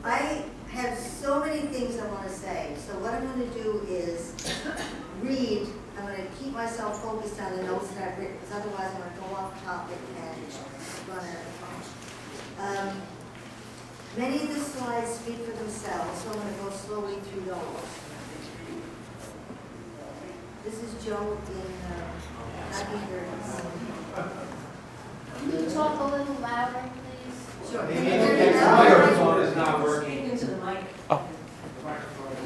I have so many things I want to say, so what I'm going to do is read. I'm going to keep myself focused on the notes that I've written, because otherwise I'm going to go off topic and run out of time. Many of the slides speak for themselves, so I'm going to go slowly through those. This is Joe in 1930s. Can you talk a little louder, please? Sure. The microphone is not working. Speak into the mic. The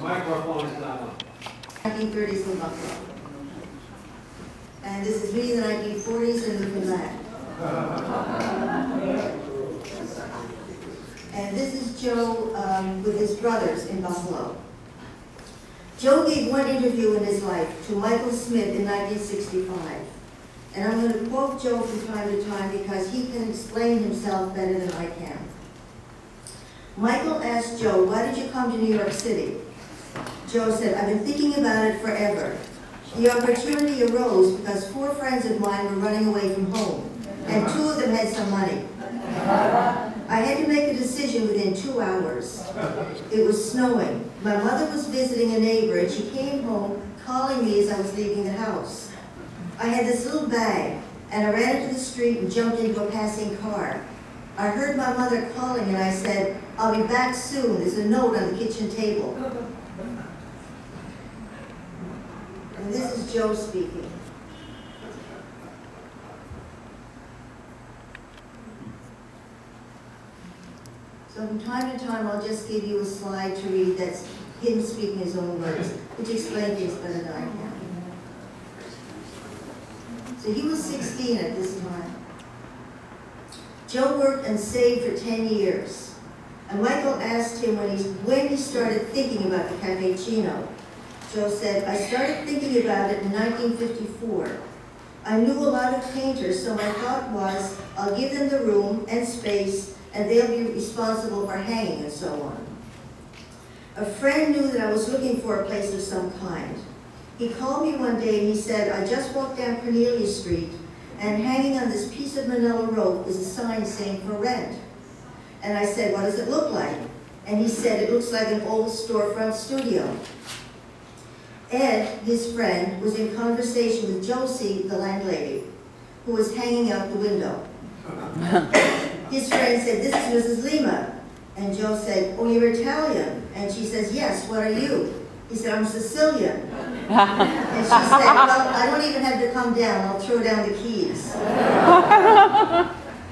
microphone is not on. 1930s in Buffalo. And this is me in the 1940s and looking back. And this is Joe with his brothers in Buffalo. Joe gave one interview in his life to Michael Smith in 1965. And I'm going to quote Joe from time to time because he can explain himself better than I can. Michael asked Joe, "Why did you come to New York City?" Joe said, "I've been thinking about it forever. The opportunity arose because 4 friends of mine were running away from home, and 2 of them had some money. I had to make a decision within 2 hours. It was snowing. My mother was visiting a neighbor, and she came home calling me as I was leaving the house. I had this little bag, and I ran into the street and jumped into a passing car. I heard my mother calling, and I said, 'I'll be back soon. There's a note on the kitchen table.'" And this is Joe speaking. So from time to time, I'll just give you a slide to read that's him speaking his own words, which explain things better than I can. So he was 16 at this time. Joe worked and saved for 10 years. And Michael asked him when he started thinking about the Caffé Cino. Joe said, "I started thinking about it in 1954. I knew a lot of painters, so my thought was, I'll give them the room and space, and they'll be responsible for hanging and so on. A friend knew that I was looking for a place of some kind. He called me one day and he said, 'I just walked down Cornelia Street, and hanging on this piece of manila rope is a sign saying for rent.' And I said, 'What does it look like?' And he said, 'It looks like an old storefront studio.' Ed, his friend, was in conversation with Josie, the landlady, who was hanging out the window. His friend said, 'This is Mrs. Lima.' And Joe said, 'Oh, you're Italian?' And she says, 'Yes, what are you?' He said, 'I'm Sicilian.' And she said, 'Well, I don't even have to come down. I'll throw down the keys.'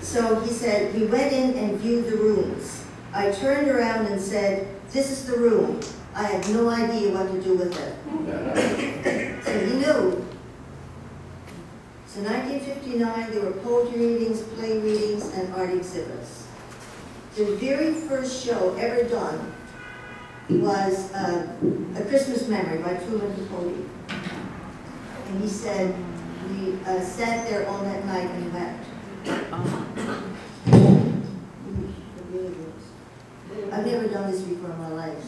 So he said, 'We went in and viewed the rooms. I turned around and said, "This is the room." I had no idea what to do with it.' So he knew. So 1959, there were poetry readings, play readings, and art exhibits. The very first show ever done was A Christmas Memory by Truman Capote. And he said, we sat there all that night and wept. I've never done this before in my life.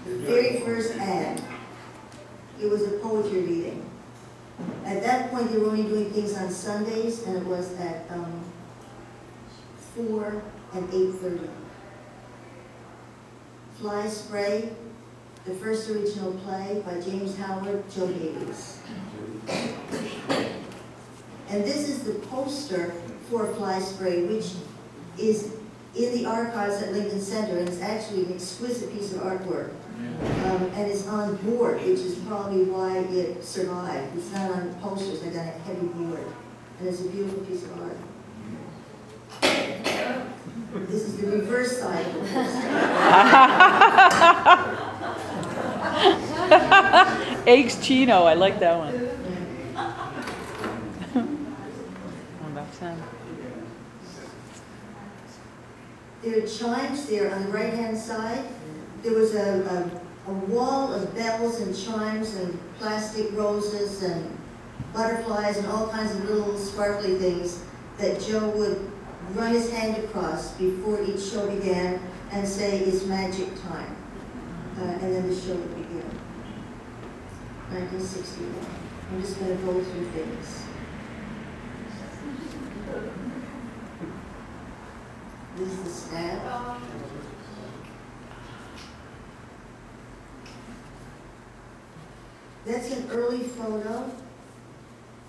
The very first ad, it was a poetry reading. At that point, they were only doing things on Sundays, and it was at 4 and 8:30. Fly Spray, the first original play by James Howard, Joe Davies. And this is the poster for Fly Spray, which is in the archives at Lincoln Center, and it's actually an exquisite piece of artwork. And it's on board, which is probably why it survived. It's not on posters, I got a heavy board. And it's a beautiful piece of art. This is the reverse side of the poster. Eggs Chino, I like that one. There are chimes there on the right-hand side. There was a wall of bells and chimes and plastic roses and butterflies and all kinds of little sparkly things that Joe would run his hand across before each show began and say, "It's magic time." And then the show would begin. 1961. I'm just going to go through things. This is the staff. That's an early photo.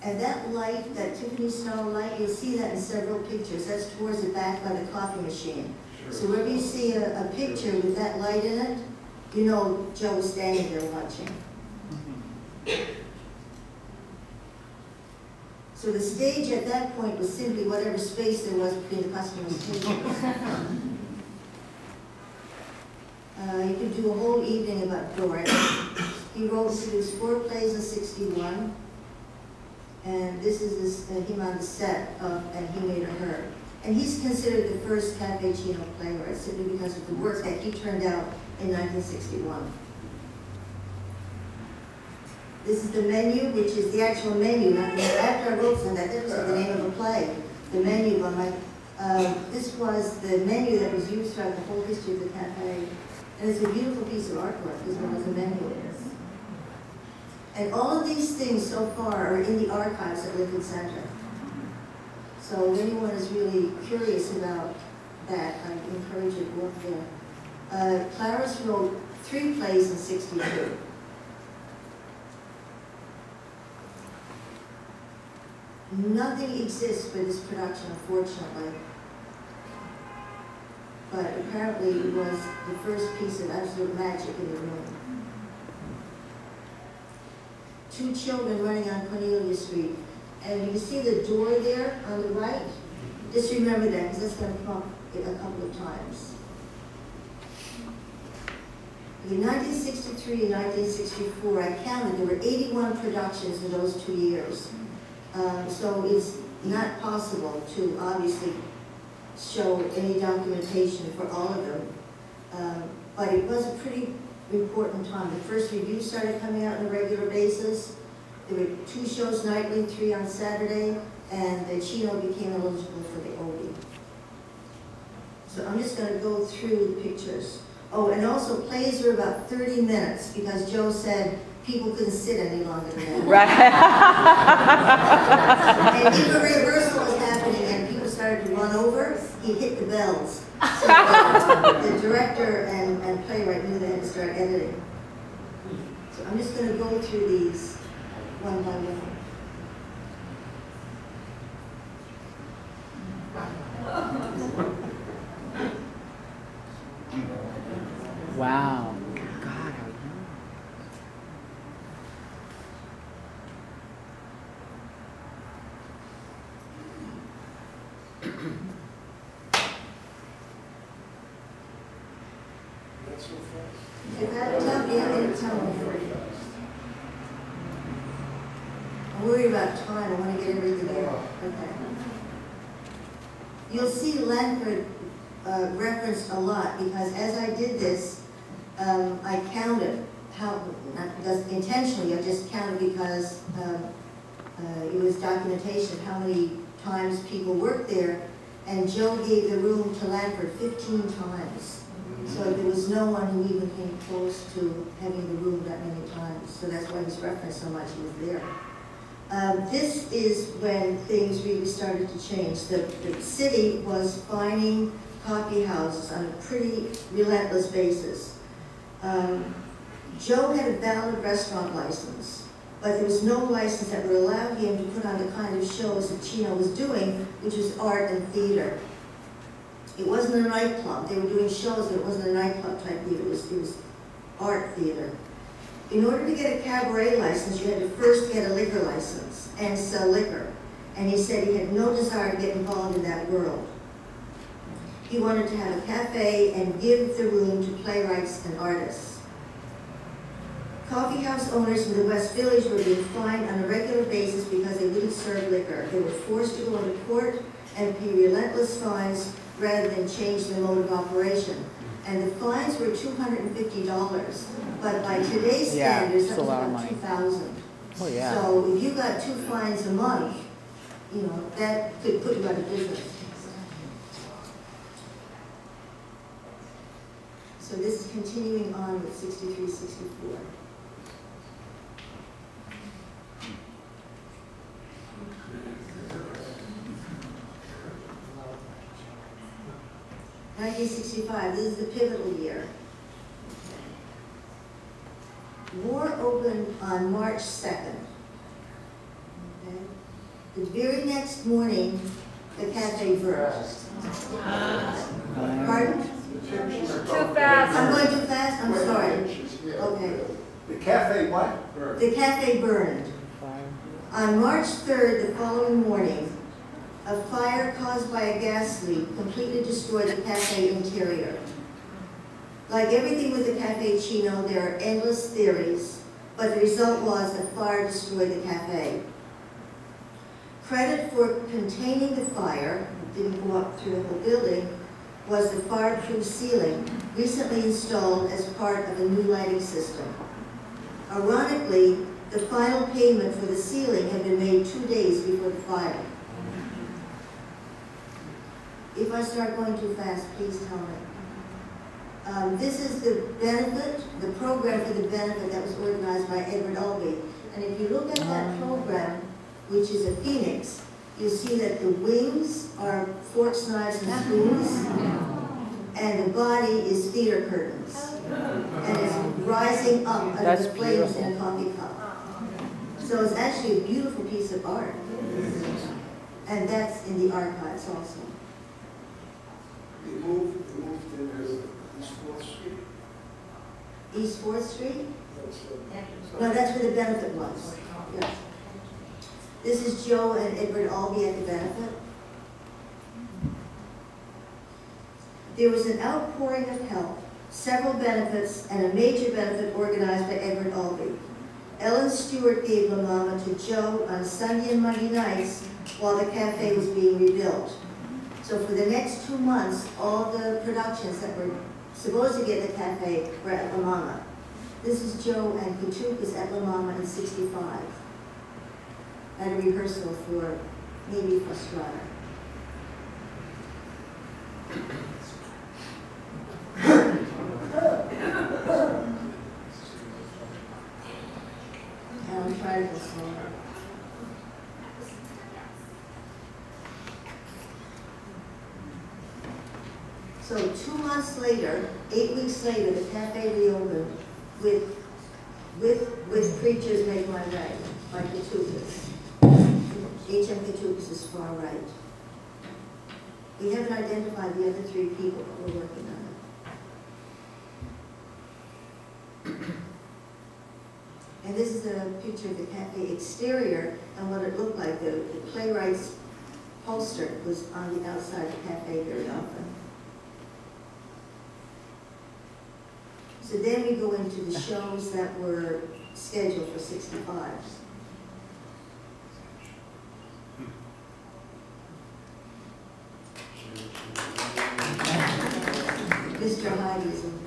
And that light, that Tiffany Snow light, you'll see that in several pictures. That's towards the back by the coffee machine. So wherever you see a picture with that light in it, you know Joe was standing there watching. So the stage at that point was simply whatever space there was between the customers' tables. You could do a whole evening about Doris. He produced 4 plays in '61. And this is him on the set of And He Made Her. And he's considered the first Caffé Cino playwright simply because of the work that he turned out in 1961. This is the menu, which is the actual menu. Not after I wrote some that was the name of a play. The menu on my, this was the menu that was used throughout the whole history of the cafe. And it's a beautiful piece of artwork as well as the menu is. And all of these things so far are in the archives at Lincoln Center. So if anyone is really curious about that, I encourage you to look there. Clarice wrote 3 plays in '62. Nothing exists for this production, unfortunately. But apparently it was the first piece of absolute magic in the room. 2 children running on Cornelia Street. And you can see the door there on the right. Just remember that, because that's going to come up a couple of times. In 1963 and 1964, I counted, there were 81 productions in those 2 years. So it's not possible to obviously show any documentation for all of them. But it was a pretty important time. The first reviews started coming out on a regular basis. There were 2 shows nightly, 3 on Saturday, and the Cino became eligible for the Obie. So I'm just going to go through the pictures. Oh, and also plays were about 30 minutes because Joe said people couldn't sit any longer than that. Right. And if a rehearsal was happening and people started to run over, he hit the bells. So the director and playwright knew they had to start editing. So I'm just going to go through these one by one. Wow. If that tell me, I didn't tell me. I'm worried about time. I want to get everything in. Okay. You'll see Lanford referenced a lot because as I did this, I counted how, not because intentionally, I just counted because it was documentation of how many times people worked there, and Joe gave the room to Lanford 15 times. So there was no one who even came close to having the room that many times. So that's why he's referenced so much. He was there. This is when things really started to change. The city was fining coffee houses on a pretty relentless basis. Joe had a valid restaurant license, but there was no license that would allow him to put on the kind of shows that Cino was doing, which was art and theater. It wasn't a nightclub. They were doing shows, but it wasn't a nightclub type theater. It was art theater. In order to get a cabaret license, you had to first get a liquor license and sell liquor. And he said he had no desire to get involved in that world. He wanted to have a cafe and give the room to playwrights and artists. Coffee house owners in the West Village were being fined on a regular basis because they wouldn't serve liquor. They were forced to go into court and pay relentless fines rather than change their mode of operation. And the fines were $250, but by today's standards, that was about $2,000. Oh, yeah. So if you got 2 fines a month, you know, that could put you out of business. So this is continuing on with 63, 64. (1965), this is the pivotal year. War opened on March 2nd. Okay? The very next morning, the cafe burned. Pardon? Too fast. I'm going too fast? I'm sorry. Okay. The cafe what? The cafe burned. On March 3rd, the following morning, a fire caused by a gas leak completely destroyed the cafe interior. Like everything with the Caffé Cino, there are endless theories, but the result was a fire destroyed the cafe. Credit for containing the fire, didn't go up through the whole building, was the fireproof ceiling recently installed as part of a new lighting system. Ironically, the final payment for the ceiling had been made 2 days before the fire. If I start going too fast, please tell me. This is the benefit, the program for the benefit that was organized by Edward Albee. And if you look at that program, which is a phoenix, you see that the wings are forks, knives, and spoons, and the body is theater curtains. And it's rising up under That's the flames beautiful. in a coffee cup. So it's actually a beautiful piece of art. And that's in the archives also. They moved to East 4th Street. East 4th Street? That's, No, that's where the benefit was. Yes. This is Joe and Edward Albee at the benefit. There was an outpouring of help, several benefits, and a major benefit organized by Edward Albee. Ellen Stewart gave La Mama to Joe on Sunday and Monday nights while the cafe was being rebuilt. So for the next 2 months, all the productions that were supposed to get the cafe were at La Mama. This is Joe and Katukas at La Mama in '65. At a rehearsal for maybe Frustrata. And I'm trying to go slower. So 2 months later, 8 weeks later, the cafe reopened with Preachers Make My Way by Katukas. H.M. Katukas is far right. We haven't identified the other 3 people, but we're working on it. And this is a picture of the cafe exterior and what it looked like. The playwright's poster was on the outside of the cafe very often. So then we go into the shows that were scheduled for '65. Mr. Hyde is in the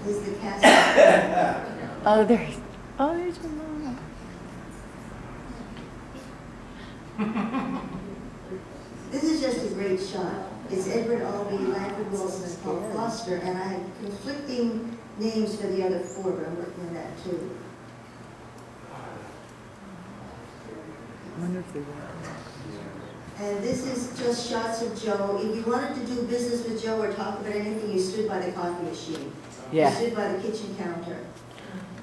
This is the cast. There's your mama. This is just a great shot. It's Edward Albee, Langford Wilson, and Paul Foster, and I have conflicting names for the other 4, but I'm working on that too. I wonder if they were. And this is just shots of Joe. If you wanted to do business with Joe or talk about anything, you stood by the coffee machine. Yeah. You stood by the kitchen counter.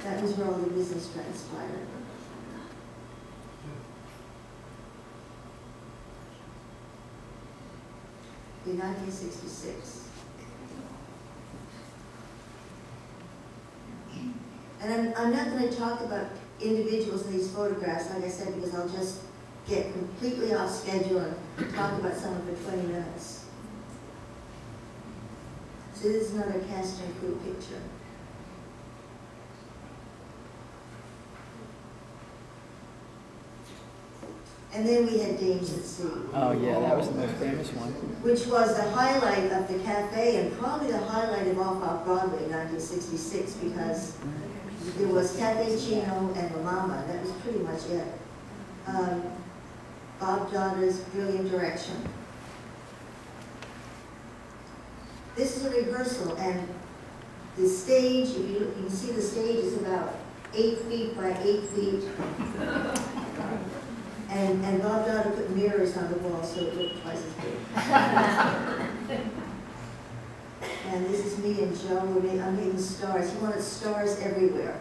That was where all the business transpired. In 1966. And I'm not going to talk about individuals in these photographs, like I said, because I'll just get completely off schedule and talk about someone for 20 minutes. So this is another cast and crew picture. And then we had Dames at Sea. Oh yeah, that was the most famous one. Which was the highlight of the cafe and probably the highlight of Off-Off-Broadway in 1966 because there was Caffé Cino and La Mama. That was pretty much it. Bob Daughter's brilliant direction. this is a rehearsal, and the stage, if you look, you can see the stage is about 8 feet by 8 feet. And Bob Dada put mirrors on the wall so it looked twice as big. And this is me and Joe, I'm making stars. He wanted stars everywhere.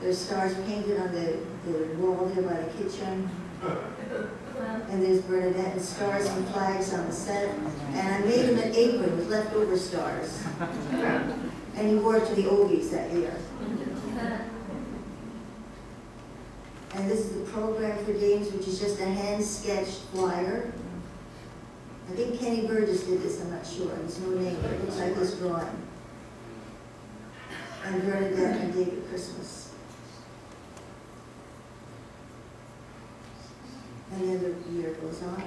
There's stars painted on the wall there by the kitchen. And there's Bernadette and stars and flags on the set. And I made him an apron with leftover stars. And he wore it to the Ogies that year. And this is the program for games, which is just a hand-sketched flyer. I think Kenny Burgess did this, I'm not sure. There's no name, but it looks like this drawing. And Bernadette and David Christmas. And then the year goes on.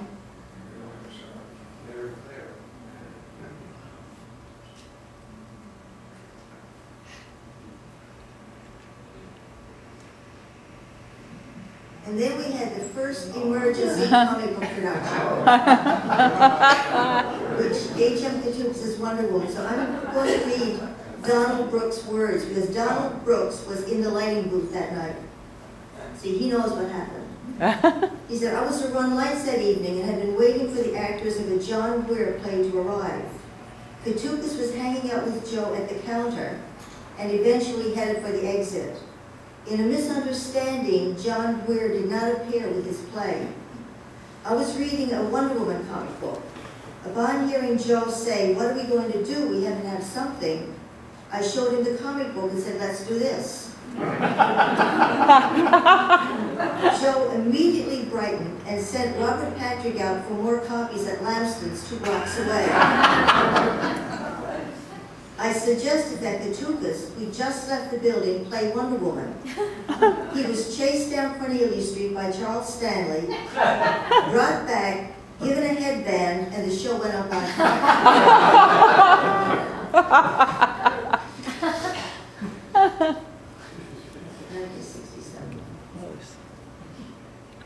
And then we had the first emergency comic book production, which H.M. Katuks is Wonder Woman. So I'm going to read Donald Brooks' words, because Donald Brooks was in the lighting booth that night. See, he knows what happened. He said, I was to run lights that evening and had been waiting for the actors of a John Weir play to arrive. Katukas was hanging out with Joe at the counter and eventually headed for the exit. In a misunderstanding, John Weir did not appear with his play. I was reading a Wonder Woman comic book. Upon hearing Joe say, what are we going to do? We haven't had something. I showed him the comic book and said, let's do this. Joe immediately brightened and sent Robert Patrick out for more copies at Lamston's 2 blocks away. I suggested that Katukas, who just left the building, play Wonder Woman. He was chased down Cornelia Street by Charles Stanley, brought back, given a headband, and the show went up on time. 1967. Close.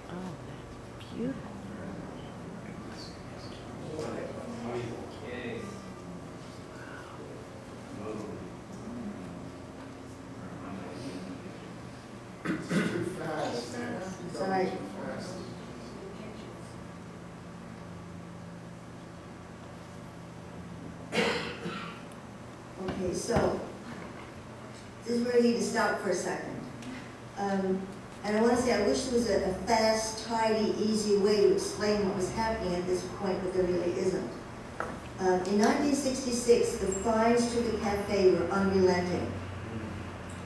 Oh, beautiful. Too fast. It's all right. Too fast. Okay, so this is where I need to stop for a second. And I want to say, I wish there was a fast, tidy, easy way to explain what was happening at this point, but there really isn't. In 1966, the fines to the cafe were unrelenting,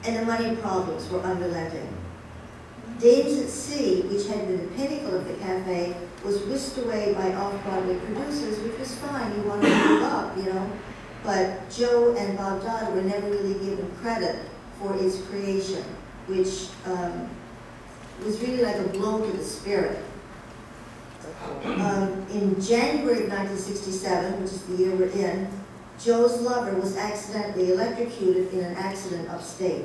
and the money problems were unrelenting. Dames at Sea, which had been the pinnacle of the cafe, was whisked away by Off-Broadway producers, which was fine, you wanted to move up, you know. But Joe and Bob Dada were never really given credit for its creation, which was really like a blow to the spirit. In January of 1967, which is the year we're in, Joe's lover was accidentally electrocuted in an accident upstate.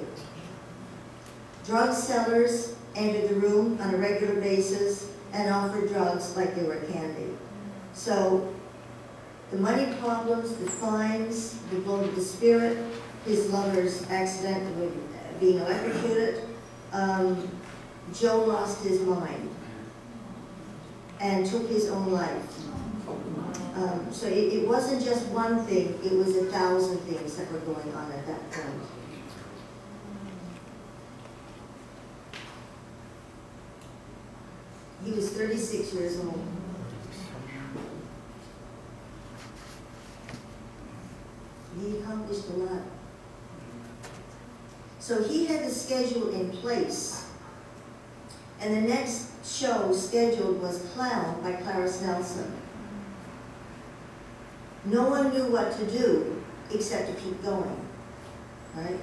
Drug sellers entered the room on a regular basis and offered drugs like they were candy. So the money problems, the fines, the blow to the spirit, his lover's accident with being electrocuted, Joe lost his mind and took his own life. So it wasn't just one thing, it was 1,000 things that were going on at that point. He was 36 years old. He accomplished a lot. So he had the schedule in place. And the next show scheduled was Clown by Clarice Nelson. No one knew what to do except to keep going, right?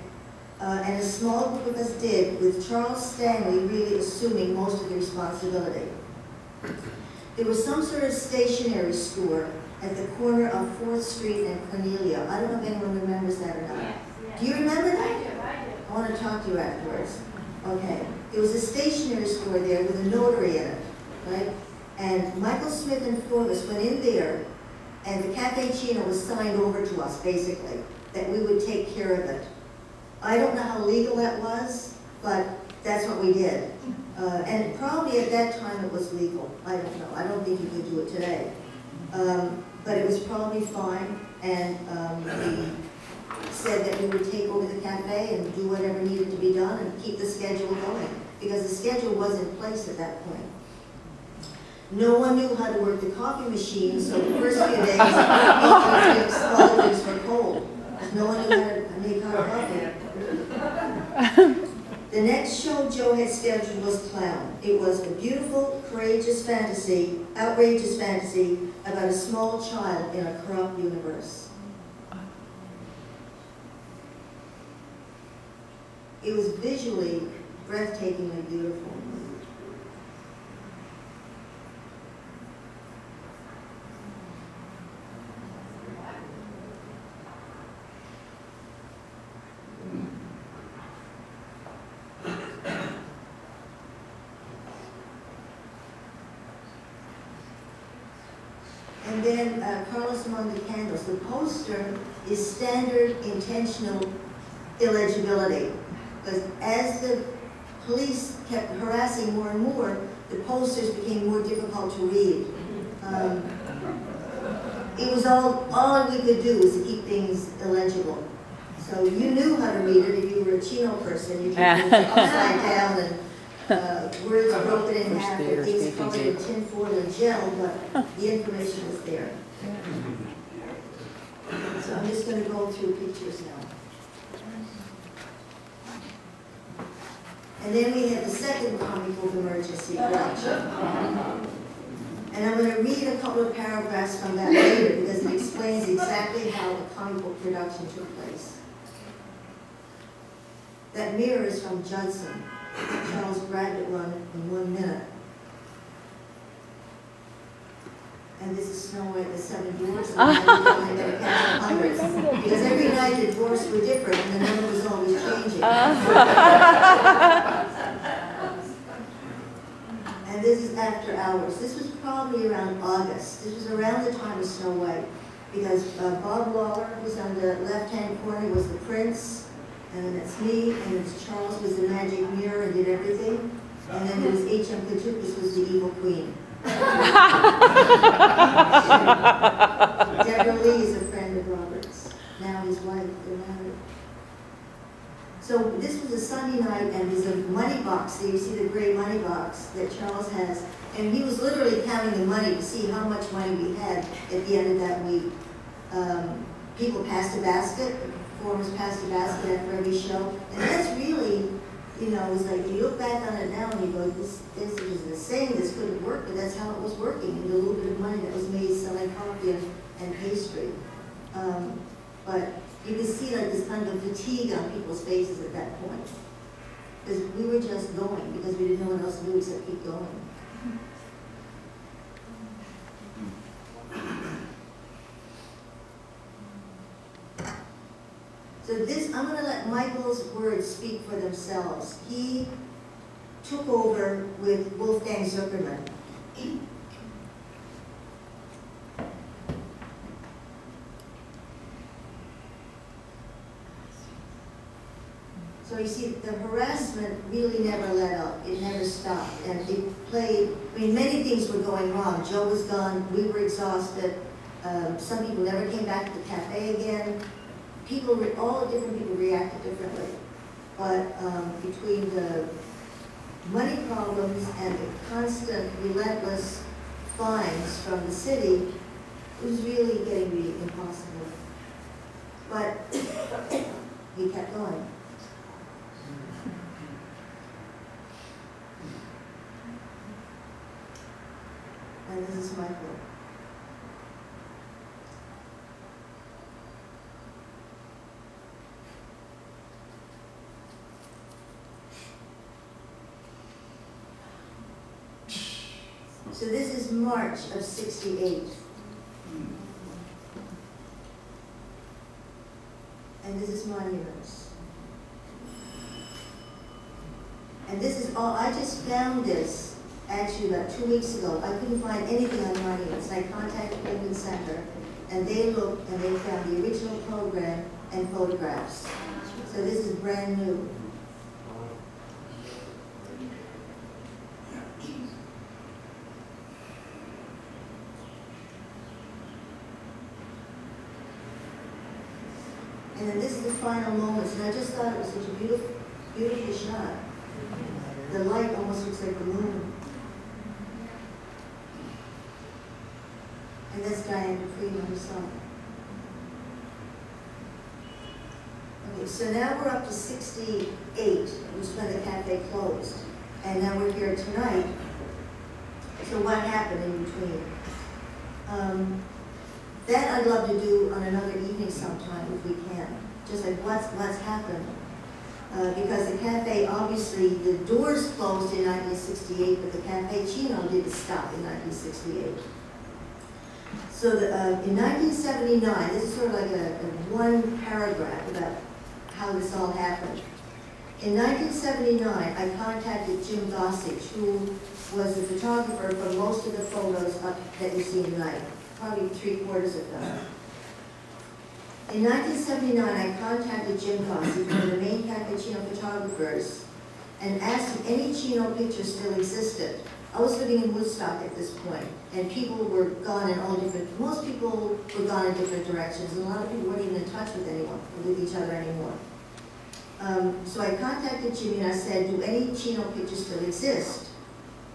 And a small group of us did, with Charles Stanley really assuming most of the responsibility. There was some sort of stationery store at the corner of 4th Street and Cornelia. I don't know if anyone remembers that or not. Yes, yes. Do you remember that? I do. I want to talk to you afterwards. Okay. There was a stationery store there with a notary in it, right? And Michael Smith and four of us went in there And the Caffé Cino was signed over to us, basically, that we would take care of it. I don't know how legal that was, but that's what we did. And probably at that time it was legal. I don't know. I don't think you could do it today. But it was probably fine, and we said that we would take over the cafe and do whatever needed to be done and keep the schedule going, because the schedule was in place at that point. No one knew how to work the coffee machine, so the first few days, all the drinks were cold. No one knew how to make hot coffee. The next show Joe had scheduled was Clown. It was a beautiful, outrageous fantasy about a small child in a corrupt universe. It was visually breathtakingly beautiful. And then Carlos among the candles. The poster is standard intentional illegibility. Because as the police kept harassing more and more, the posters became more difficult to read. It was all we could do was to keep things illegible. So you knew how to read it if you were a Cino person. You could read it upside down and words broken in half and things covered in tin foil and gel, but the information was there. So I'm just going to go through pictures now. And then we have the second comic book emergency collection. And I'm going to read a couple of paragraphs from that later because it explains exactly how the comic book production took place. That mirror is from Judson. Charles grabbed it one in 1 minute. And this is Snow White, the Seven Dwarfs, because every night the dwarfs were different and the number was always changing. And this is after hours. This was probably around August. This was around the time of Snow White, because Bob Waller was on the left-hand corner, was the prince, and then it's me, and it's Charles was the magic mirror and did everything, and then there was H.M. Katukas was the evil queen. Deborah Lee is a friend of Robert's, now his wife, they're married. So this was a Sunday night, and there's a money box there. You see the gray money box that Charles has, and he was literally counting the money to see how much money we had at the end of that week. People passed a basket, performers passed a basket after every show, and that's really, you know, it's like you look back on it now and you go, this is insane, this couldn't work, but that's how it was working, and the little bit of money that was made selling coffee and pastry. But you can see like this kind of fatigue on people's faces at that point. Because we were just going, because we didn't know what else to do except keep going. So this, I'm going to let Michael's words speak for themselves. He took over with Wolfgang Zuckerman. So you see, the harassment really never let up. It never stopped. And it played, I mean, many things were going wrong. Joe was gone, we were exhausted. Some people never came back to the cafe again. People, all different people reacted differently. But between the money problems and the constant, relentless fines from the city, it was really getting really impossible. But we kept going. And this is Michael. So this is March of '68. And this is Monuments. And this is all, I just found this actually about 2 weeks ago. I couldn't find anything on monuments, and I contacted Lincoln Center, and they looked and they found the original program and photographs. So this is brand new. And then this is the final moments, and I just thought it was such a beautiful, beautiful shot. The light almost looks like the moon. And that's Diane Freeman herself. Okay, so now we're up to 68, which is when the cafe closed. And now we're here tonight. So what happened in between? That I'd love to do on another evening sometime if we can. Just like what's happened. Because the cafe, obviously, the doors closed in 1968, but the Caffé Cino didn't stop in 1968. So in 1979, this is sort of like a one paragraph about how this all happened. In 1979, I contacted Jim Gossage, who was the photographer for most of the photos that you see tonight, probably 3/4 of them. In 1979, I contacted Jim Gossage, one of the main Caffé Cino photographers, and asked if any Cino pictures still existed. I was living in Woodstock at this point, and people were gone in all different, most people were gone in different directions, and a lot of people weren't even in touch with anyone, with each other anymore. So I contacted Jimmy and I said, do any Cino pictures still exist?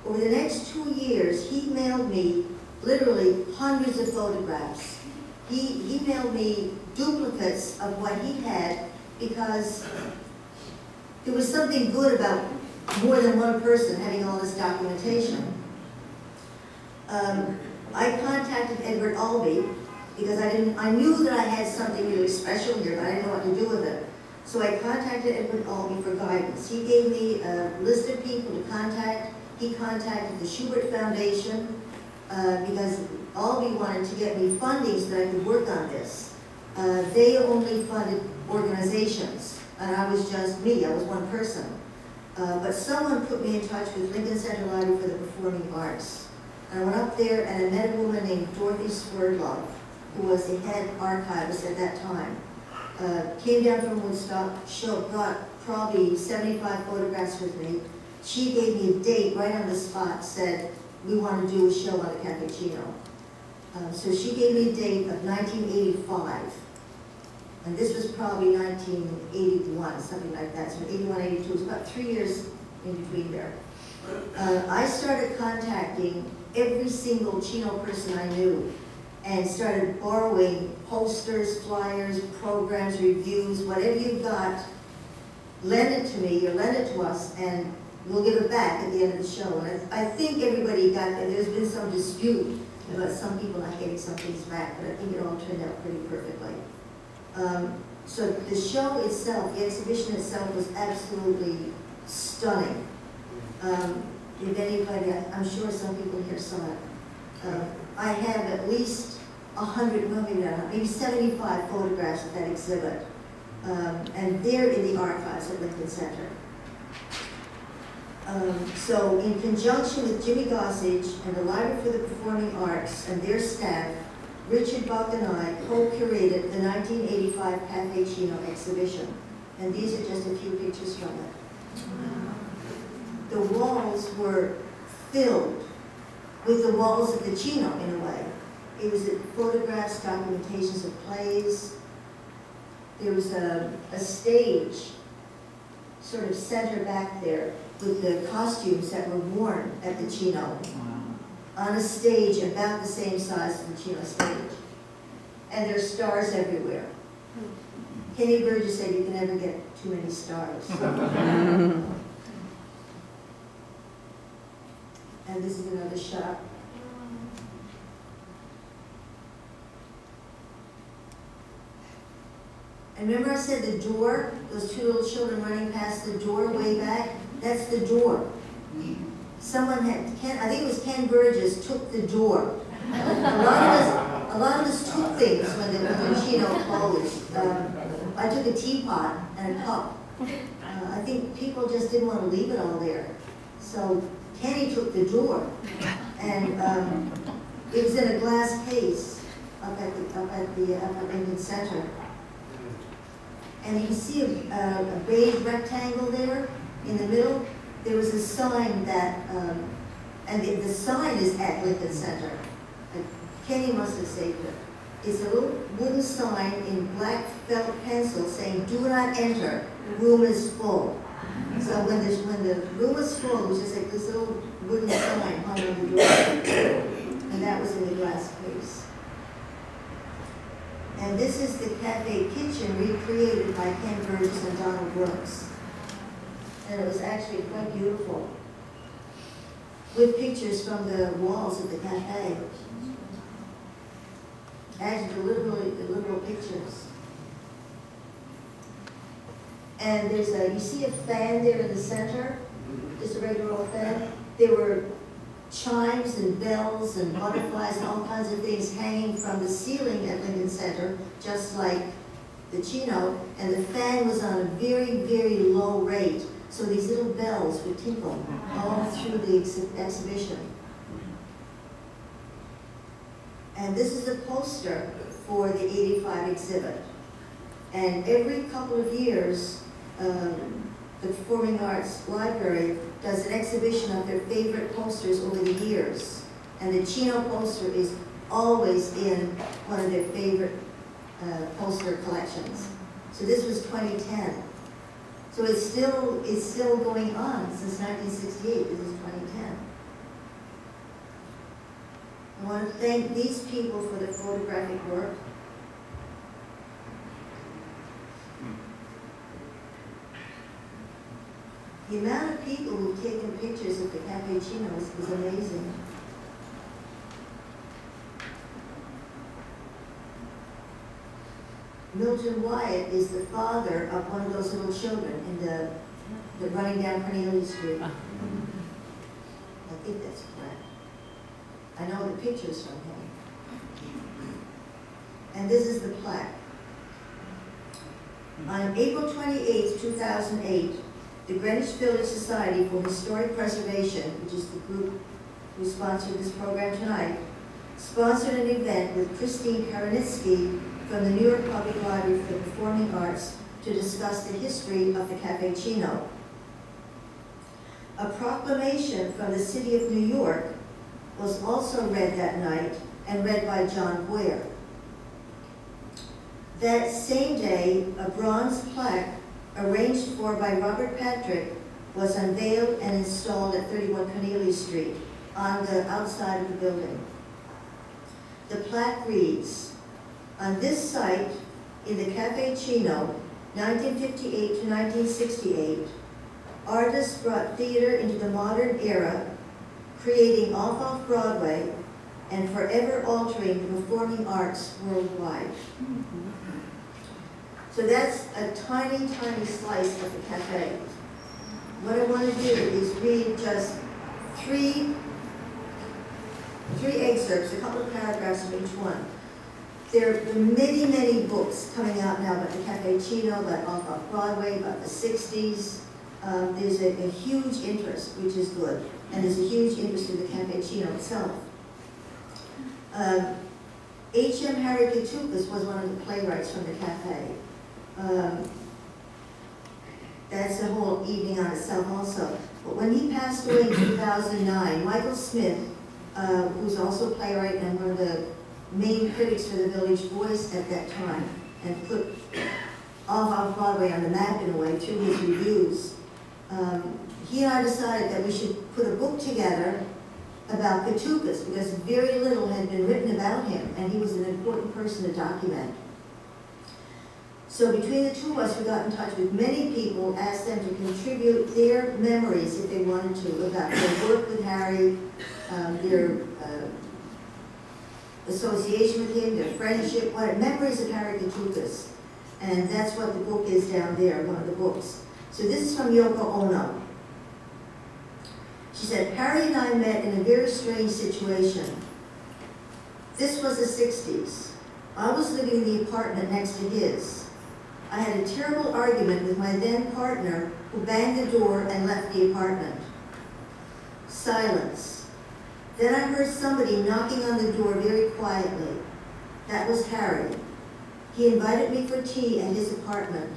Over the next 2 years, he mailed me literally hundreds of photographs. He mailed me duplicates of what he had because there was something good about more than one person having all this documentation. I contacted Edward Albee because I knew that I had something really special here, but I didn't know what to do with it. So I contacted Edward Albee for guidance. He gave me a list of people to contact. He contacted the Schubert Foundation because Albee wanted to get me funding so that I could work on this. They only funded organizations, and I was just me, I was one person. But someone put me in touch with Lincoln Center Library for the Performing Arts. And I went up there and I met a woman named Dorothy Swerdlove, who was the head archivist at that time. Came down from Woodstock, brought probably 75 photographs with me. She gave me a date right on the spot, said, we want to do a show on the Caffé Cino. So she gave me a date of 1985. And this was probably 1981, something like that. So 81, 82, it was about 3 years in between there. I started contacting every single Cino person I knew and started borrowing posters, flyers, programs, reviews, whatever you got, lend it to me or lend it to us, and we'll give it back at the end of the show. And I think everybody got that. There's been some dispute about some people not getting some things back, but I think it all turned out pretty perfectly. So the show itself, the exhibition itself was absolutely stunning. If anybody, I'm sure some people here saw it. I have at least 100, maybe 75 photographs of that exhibit. And they're in the archives at Lincoln Center. So in conjunction with Jimmy Gossage and the Library for the Performing Arts and their staff, Richard Buck and I co-curated the 1985 Caffé Cino exhibition. And these are just a few pictures from it. The walls were filled with the walls of the Cino in a way. It was photographs, documentations of plays. There was a stage sort of center back there with the costumes that were worn at the Cino. On a stage about the same size as the Cino stage. And there's stars everywhere. Kenny Burgess said you can never get too many stars. And this is another shot. And remember I said the door, those two little children running past the door way back? That's the door. Someone had, I think it was Ken Burgess, took the door. A lot of us took things when the Cino closed. I took a teapot and a cup. I think people just didn't want to leave it all there. So Kenny took the drawer, and it was in a glass case up at Lincoln Center. And you can see a beige rectangle there in the middle. There was a sign that, and the sign is at Lincoln Center. Kenny must have saved it. It's a little wooden sign in black felt pencil saying, "Do not enter, the room is full." So when the room was full, it was just like this little wooden sign hung on the door. And that was in the glass case. And this is the cafe kitchen recreated by Ken Burgess and Donald Brooks. And it was actually quite beautiful, with pictures from the walls of the cafe. Actually, literal pictures. And there's you see a fan there in the center, just a regular old fan. There were chimes and bells and butterflies and all kinds of things hanging from the ceiling at Lincoln Center, just like the Cino, and the fan was on a very, very low rate, so these little bells would tinkle all through the exhibition. And this is a poster for the 85 exhibit. And every couple of years, the Performing Arts Library does an exhibition of their favorite posters over the years. And the Cino poster is always in one of their favorite poster collections. So this was 2010. So it's still going on since 1968. This is 2010. I want to thank these people for their photographic work. The amount of people who've taken pictures of the Caffè Cino is amazing. Milton Wyatt is the father of one of those little children in the running down Cornelia Street. I think that's correct. I know the pictures from him. And this is the plaque. On April 28, 2008, the Greenwich Village Society for Historic Preservation, which is the group who sponsored this program tonight, sponsored an event with Christine Karanitsky from the New York Public Library for the Performing Arts to discuss the history of the Caffè Cino. A proclamation from the City of New York was also read that night and read by John Boyer. That same day, a bronze plaque arranged for by Robert Patrick was unveiled and installed at 31 Cornelia Street on the outside of the building. The plaque reads, "On this site, in the Caffè Cino, 1958 to 1968, artists brought theater into the modern era, creating Off-Off-Broadway and forever altering the performing arts worldwide." So that's a tiny, tiny slice of the cafe. What I want to do is read just three excerpts, a couple of paragraphs of each one. There are many, many books coming out now about the Caffè Cino, about Off-Off-Broadway, about the 60s. There's a huge interest, which is good, and there's a huge interest in the Caffè Cino itself. H.M. Harry Katukas was one of the playwrights from the cafe. That's a whole evening on itself also. But when he passed away in 2009, Michael Smith, who's also a playwright and one of the main critics for the Village Voice at that time, and put Off-Off-Broadway on the map in a way through his reviews, he and I decided that we should put a book together about Katukas, because very little had been written about him, and he was an important person to document. So between the two of us, we got in touch with many people, asked them to contribute their memories, if they wanted to, about their work with Harry, their association with him, their friendship, memories of Harry Katukas. And that's what the book is down there, one of the books. So this is from Yoko Ono. She said, "Harry and I met in a very strange situation. This was the 60s. I was living in the apartment next to his. I had a terrible argument with my then partner, who banged the door and left the apartment. Silence. Then I heard somebody knocking on the door very quietly. That was Harry. He invited me for tea at his apartment.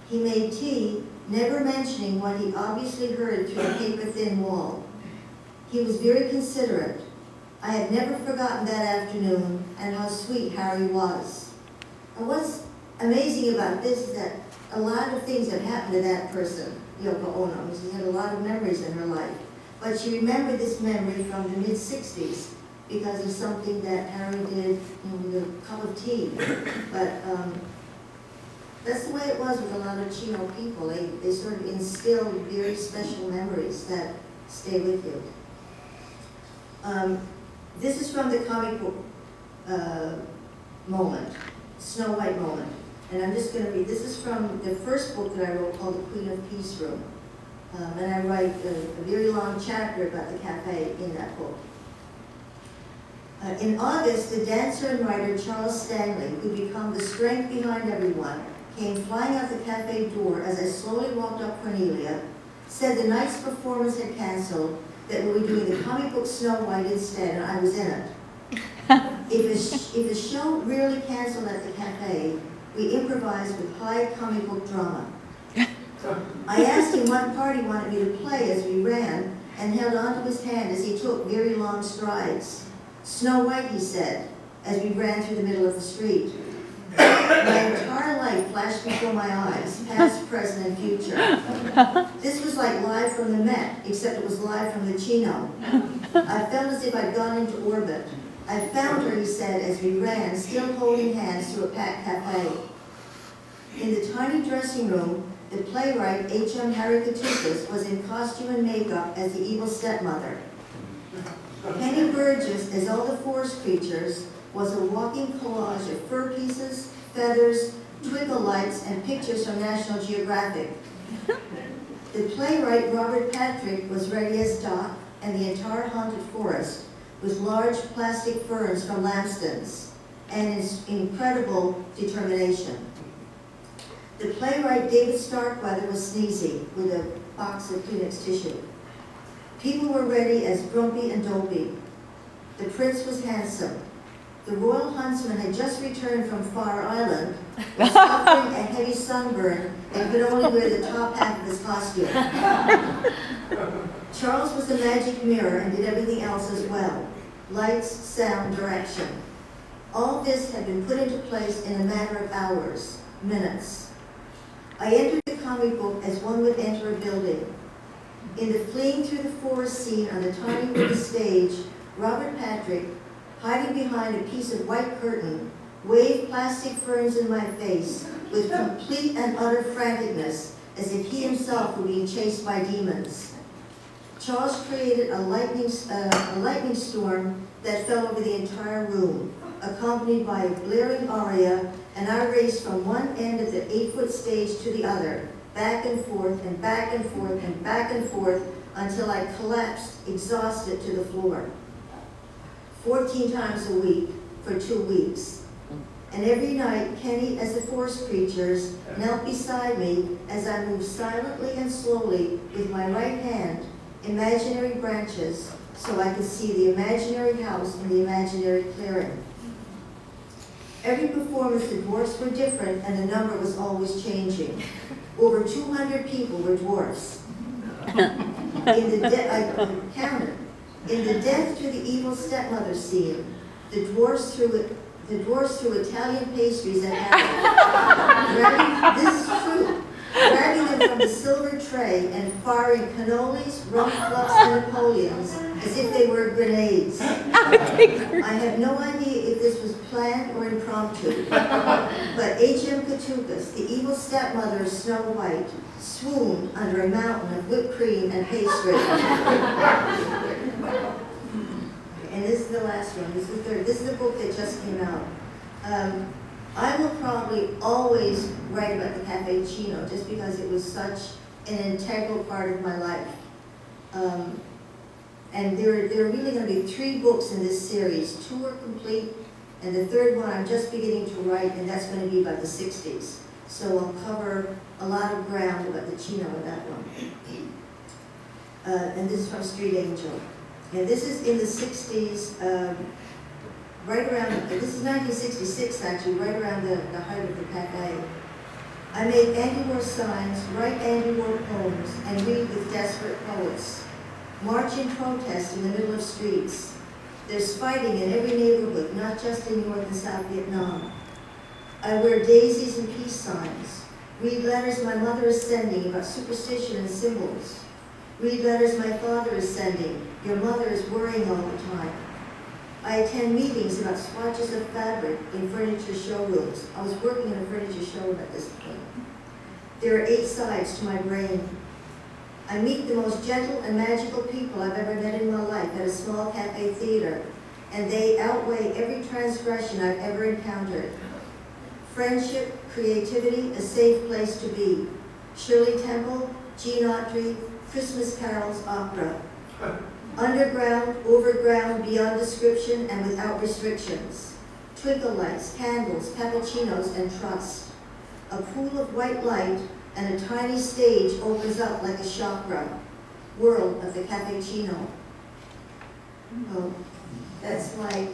He made tea, never mentioning what he obviously heard through the paper-thin wall. He was very considerate. I had never forgotten that afternoon and how sweet Harry was. And what's amazing about this is that a lot of things have happened to that person, Yoko Ono. She had a lot of memories in her life. But she remembered this memory from the mid-60s because of something that Harry did with a cup of tea. But that's the way it was with a lot of Cino people. They sort of instilled very special memories that stay with you. This is from the comic book moment, Snow White moment. And I'm just going to read, this is from the first book that I wrote called The Queen of Peace Room. And I write a very long chapter about the cafe in that book. In August, the dancer and writer Charles Stanley, who became the strength behind everyone, came flying out the cafe door as I slowly walked up Cornelia, said the night's performance had canceled, that we were doing the comic book Snow White instead, and I was in it. If the show really canceled at the cafe, we improvised with high comic book drama. I asked him what part he wanted me to play as we ran, and held onto his hand as he took very long strides. Snow White, he said, as we ran through the middle of the street. My entire life flashed before my eyes, past, present, and future. This was like live from the Met, except it was live from the Cino. I felt as if I'd gone into orbit. I found her, he said, as we ran, still holding hands through a packed cafe. In the tiny dressing room, the playwright H.M. Harry Katukas was in costume and makeup as the evil stepmother. Penny Burgess, as all the forest creatures, was a walking collage of fur pieces, feathers, twinkle lights, and pictures from National Geographic. The playwright Robert Patrick was ready as Doc, and the entire haunted forest with large plastic ferns from Lamston's, and his incredible determination. The playwright David Starkweather was sneezing with a box of Kleenex tissue. People were ready as grumpy and dopey. The prince was handsome. The royal huntsman had just returned from Far Island, was suffering a heavy sunburn and could only wear the top half of his costume. Charles was the magic mirror and did everything else as well. Lights, sound, direction. All this had been put into place in a matter of hours, minutes. I entered the comic book as one would enter a building. In the fleeing through the forest scene on the tiny wooden stage, Robert Patrick, hiding behind a piece of white curtain, waved plastic ferns in my face with complete and utter franticness, as if he himself were being chased by demons. Charles created a lightning storm that fell over the entire room, accompanied by a blaring aria, and I raced from one end of the 8-foot stage to the other, back and forth and back and forth and back and forth, until I collapsed, exhausted, to the floor. 14 times a week for 2 weeks. And every night, Kenny, as the forest creatures, knelt beside me as I moved silently and slowly with my right hand, imaginary branches, so I could see the imaginary house in the imaginary clearing. Every performance, the dwarfs were different, and the number was always changing. Over 200 people were dwarfs. I counted. In the death to the evil stepmother scene, the dwarfs threw Italian pastries at Harry. This is true. Grabbing them from the silver tray and firing cannolis, rum fluffs, and Napoleons as if they were grenades. I have no idea if this was planned or impromptu, but H.M. Katukas, the evil stepmother of Snow White, swooned under a mountain of whipped cream and pastry. And this is the last one. This is the third. This is the book that just came out. I will probably always write about the Caffé Cino just because it was such an integral part of my life. And there are really going to be 3 books in this series. 2 are complete, and the third one I'm just beginning to write, and that's going to be about the 60s. So I'll cover a lot of ground about the Cino in that one. and this is from Street Angel. And this is in the 60s, right around, this is 1966 actually, right around the height of the cafe. I make anti-war signs, write anti-war poems, and read with desperate poets. March in protest in the middle of streets. There's fighting in every neighborhood, not just in North and South Vietnam. I wear daisies and peace signs. Read letters my mother is sending about superstition and symbols. Read letters my father is sending. Your mother is worrying all the time. I attend meetings about swatches of fabric in furniture showrooms. I was working in a furniture showroom at this point. There are 8 sides to my brain. I meet the most gentle and magical people I've ever met in my life at a small cafe theater, and they outweigh every transgression I've ever encountered. Friendship, creativity, a safe place to be. Shirley Temple, Gene Autry, Christmas carols, opera. Underground, overground, beyond description, and without restrictions. Twinkle lights, candles, cappuccinos, and trust. A pool of white light and a tiny stage opens up like a chakra. World of the Caffé Cino. Oh, that's like...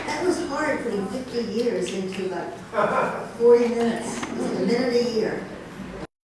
That was hard putting 50 years into about 40 minutes.